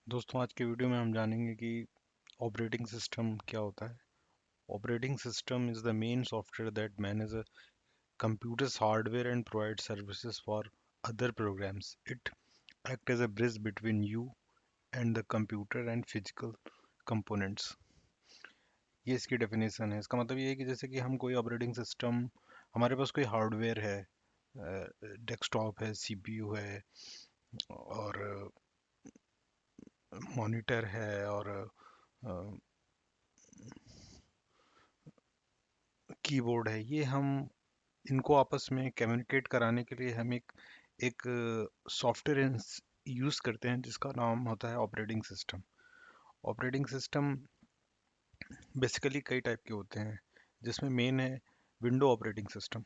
दोस्तों आज के वीडियो में हम जानेंगे कि ऑपरेटिंग सिस्टम क्या होता है। Operating system is the main software that manage a computer's hardware and provide services for other programs. It act as a bridge between you and the computer and physical components. ये इसकी definition है। इसका मतलब ये है कि जैसे कि हम कोई ऑपरेटिंग सिस्टम, हमारे पास कोई हार्डवेयर है, डेस्कटॉप है, सीपीयू है और मॉनिटर है और कीबोर्ड है। ये हम इनको आपस में कम्युनिकेट कराने के लिए हम एक सॉफ्टवेयर यूज़ करते हैं जिसका नाम होता है operating system. Operating system basically कई टाइप के होते हैं, जिसमें मेन है window operating system.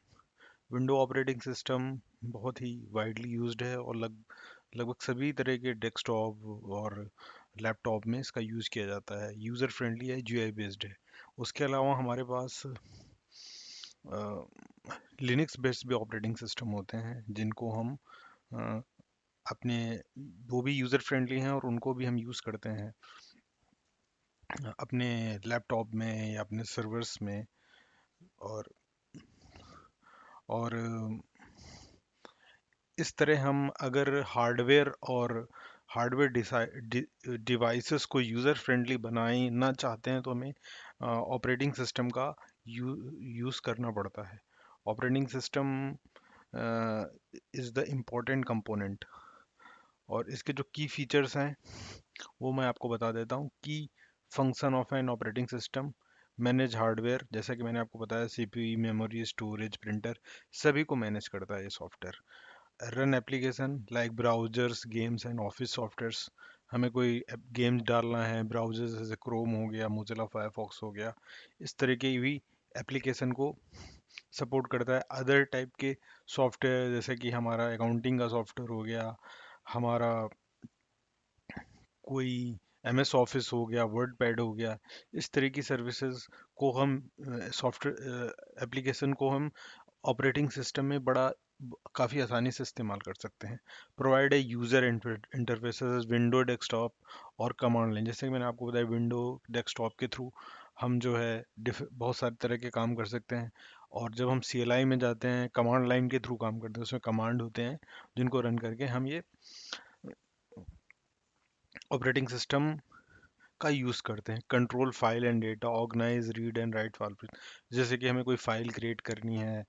Window operating system बहुत ही वाइडली यूज्ड है और लगभग सभी तरह के डेस्कटॉप और लैपटॉप में इसका यूज़ किया जाता है। यूज़र फ्रेंडली है, जीयूआई बेस्ड है। उसके अलावा हमारे पास लिनक्स बेस्ड भी ऑपरेटिंग सिस्टम होते हैं जिनको हम अ, अपने वो भी यूज़र फ्रेंडली हैं और उनको भी हम यूज़ करते हैं अपने लैपटॉप में या अपने सर्वर्स में। और और इस तरह हम अगर हार्डवेयर डिवाइसेस को यूज़र फ्रेंडली बनाना चाहते हैं तो हमें ऑपरेटिंग सिस्टम का यूज़ करना पड़ता है। Operating system is the important component और इसके जो की फीचर्स हैं वो मैं आपको बता देता हूँ। की function of an operating system: manage hardware, जैसा कि मैंने आपको बताया, सीपीयू, मेमोरी, स्टोरेज, प्रिंटर, सभी को मैनेज करता है ये software. Run application like browsers, games and office softwares. हमें कोई गेम्स डालना है, ब्राउजर्स जैसे क्रोम हो गया, मोजिला फायरफॉक्स हो गया, इस तरह के भी एप्लीकेशन को सपोर्ट करता है। अदर टाइप के सॉफ्टवेयर जैसे कि हमारा अकाउंटिंग का सॉफ्टवेयर हो गया, हमारा कोई एमएस ऑफिस हो गया, वर्ड पैड हो गया, इस तरह की सर्विसेज को हम सॉफ्टवेयर एप्लीकेशन को हम ऑपरेटिंग सिस्टम में काफ़ी आसानी से इस्तेमाल कर सकते हैं। Provide a user interfaces window desktop और कमांड लाइन। जैसे कि मैंने आपको बताया, विंडो डेस्कटॉप के थ्रू हम जो है बहुत सारे तरह के काम कर सकते हैं। और जब हम सीएलआई में जाते हैं, कमांड लाइन के थ्रू काम करते हैं, उसमें कमांड होते हैं जिनको रन करके हम ये ऑपरेटिंग सिस्टम का यूज़ करते हैं। Control file and data, organise, read and write file. जैसे कि हमें कोई फाइल क्रिएट करनी है,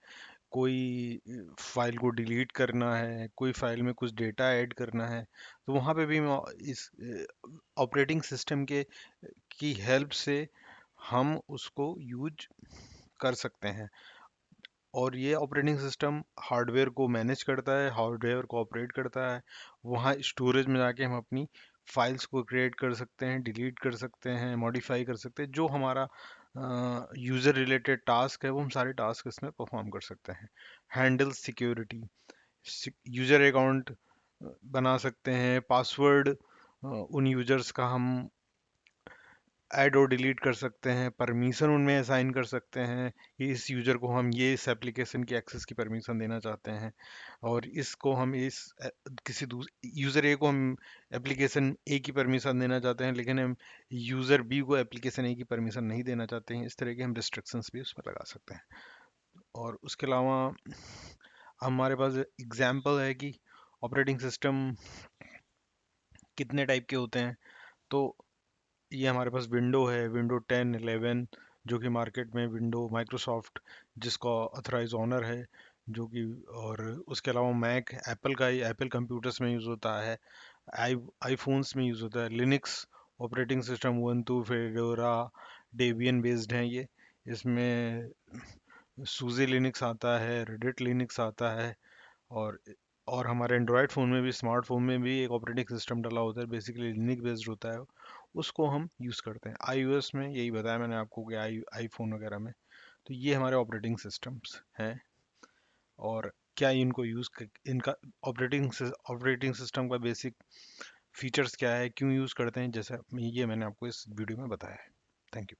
कोई फाइल को डिलीट करना है, कोई फाइल में कुछ डेटा ऐड करना है, तो वहाँ पे भी हम इस ऑपरेटिंग सिस्टम के की हेल्प से हम उसको यूज कर सकते हैं। और ये ऑपरेटिंग सिस्टम हार्डवेयर को मैनेज करता है, हार्डवेयर को ऑपरेट करता है। वहाँ स्टोरेज में जाके हम अपनी फाइल्स को क्रिएट कर सकते हैं, डिलीट कर सकते हैं, मॉडिफाई कर सकते हैं। जो हमारा यूज़र रिलेटेड टास्क है वो हम सारे टास्क इसमें परफॉर्म कर सकते हैं। हैंडल सिक्योरिटी: यूज़र अकाउंट बना सकते हैं, पासवर्ड उन यूजर्स का हम ऐड और डिलीट कर सकते हैं, परमिशन उनमें असाइन कर सकते हैं कि इस यूज़र को हम ये इस एप्लीकेशन की एक्सेस की परमिशन देना चाहते हैं, और इसको हम किसी यूज़र ए को हम एप्लीकेशन ए की परमिशन देना चाहते हैं, लेकिन हम यूज़र बी को एप्लीकेशन ए की परमिशन नहीं देना चाहते हैं। इस तरह के हम रिस्ट्रिक्शंस भी उसमें लगा सकते हैं। और उसके अलावा हमारे पास एग्जाम्पल है कि ऑपरेटिंग सिस्टम कितने टाइप के होते हैं। तो ये हमारे पास विंडो है, विंडो 10, 11, जो कि मार्केट में विंडो माइक्रोसॉफ्ट जिसका ऑथराइज ओनर है, जो कि, और उसके अलावा मैक एप्पल का ही, एप्पल कंप्यूटर्स में यूज़ होता है, आईफोन्स में यूज़ होता है। Linux operating system Ubuntu, fedora, Debian based हैं ये। इसमें सूजी लिनक्स आता है, रेडिट लिनक्स आता है। और और हमारे एंड्रॉयड फ़ोन में भी, स्मार्टफोन में भी एक ऑपरेटिंग सिस्टम डला होता है, बेसिकली लिनक्स बेस्ड होता है। उसको हम यूज़ करते हैं। आईओएस में यही बताया मैंने आपको कि आईफोन वगैरह में। तो ये हमारे ऑपरेटिंग सिस्टम्स हैं। और क्या इनको इनका ऑपरेटिंग सिस्टम का बेसिक फीचर्स क्या है, क्यों यूज़ करते हैं, जैसा ये मैंने आपको इस वीडियो में बताया है। Thank you.